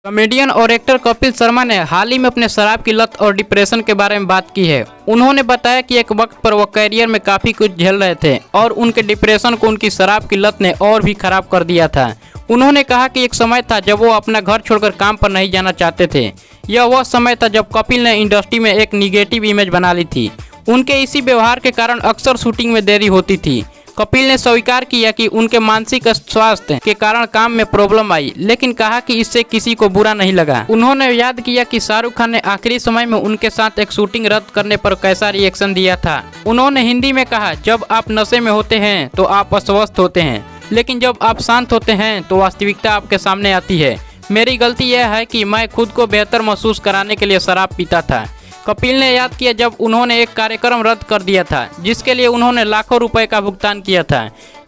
Comedian और actor Kapil Sharma ने हाल ही में अपने शराब की लत और डिप्रेशन के बारे में बात की है। उन्होंने बताया कि एक वक्त पर वो करियर में काफ़ी कुछ झेल रहे थे और उनके डिप्रेशन को उनकी शराब की लत ने और भी खराब कर दिया था। उन्होंने कहा कि एक समय था जब वो अपना घर छोड़कर काम पर नहीं जाना चाहते थे। यह वह समय था जब कपिल ने इंडस्ट्री में एक निगेटिव इमेज बना ली थी। उनके इसी व्यवहार के कारण अक्सर शूटिंग में देरी होती थी। कपिल ने स्वीकार किया कि उनके मानसिक स्वास्थ्य के कारण काम में प्रॉब्लम आई, लेकिन कहा कि इससे किसी को बुरा नहीं लगा। उन्होंने याद किया कि शाहरुख खान ने आखिरी समय में उनके साथ एक शूटिंग रद्द करने पर कैसा रिएक्शन दिया था। उन्होंने हिंदी में कहा, जब आप नशे में होते हैं तो आप अस्वस्थ होते हैं, लेकिन जब आप शांत होते हैं तो वास्तविकता आपके सामने आती है। मेरी गलती यह है कि मैं खुद को बेहतर महसूस कराने के लिए शराब पीता था। कपिल ने याद किया जब उन्होंने एक कार्यक्रम रद्द कर दिया था जिसके लिए उन्होंने लाखों रुपए का भुगतान किया था,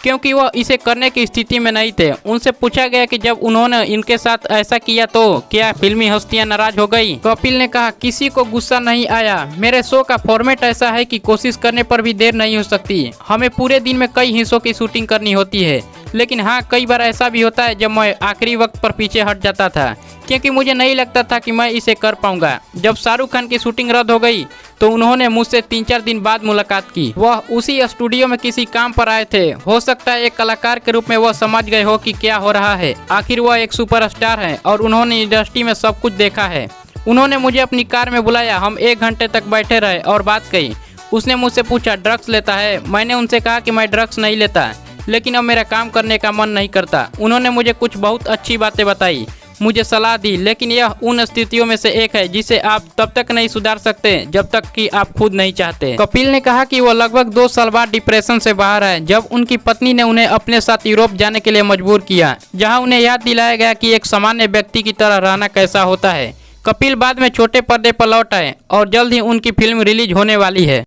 क्योंकि वह इसे करने की स्थिति में नहीं थे। उनसे पूछा गया कि जब उन्होंने इनके साथ ऐसा किया तो क्या फिल्मी हस्तियां नाराज हो गई। कपिल ने कहा, किसी को गुस्सा नहीं आया। मेरे शो का फॉर्मेट ऐसा है कि कोशिश करने पर भी देर नहीं हो सकती। हमें पूरे दिन में कई हिस्सों की शूटिंग करनी होती है, लेकिन हाँ, कई बार ऐसा भी होता है जब मैं आखिरी वक्त पर पीछे हट जाता था, क्योंकि मुझे नहीं लगता था कि मैं इसे कर पाऊंगा। जब शाहरुख खान की शूटिंग रद्द हो गई तो उन्होंने मुझसे 3-4 दिन बाद मुलाकात की। वह उसी स्टूडियो में किसी काम पर आए थे। हो सकता है एक कलाकार के रूप में वह समझ गए हो कि क्या हो रहा है। आखिर वह एक सुपरस्टार है और उन्होंने इंडस्ट्री में सब कुछ देखा है। उन्होंने मुझे अपनी कार में बुलाया, हम 1 घंटे तक बैठे रहे और बात कही। उसने मुझसे पूछा, ड्रग्स लेता है? मैंने उनसे कहा कि मैं ड्रग्स नहीं लेता, लेकिन अब मेरा काम करने का मन नहीं करता। उन्होंने मुझे कुछ बहुत अच्छी बातें बताई, मुझे सलाह दी, लेकिन यह उन स्थितियों में से एक है जिसे आप तब तक नहीं सुधार सकते जब तक कि आप खुद नहीं चाहते। कपिल ने कहा कि वो लगभग 2 साल बाद डिप्रेशन से बाहर है, जब उनकी पत्नी ने उन्हें अपने साथ यूरोप जाने के लिए मजबूर किया, जहां उन्हें याद दिलाया गया कि एक सामान्य व्यक्ति की तरह रहना कैसा होता है। कपिल बाद में छोटे पर्दे पर लौट आए और जल्द ही उनकी फिल्म रिलीज होने वाली है।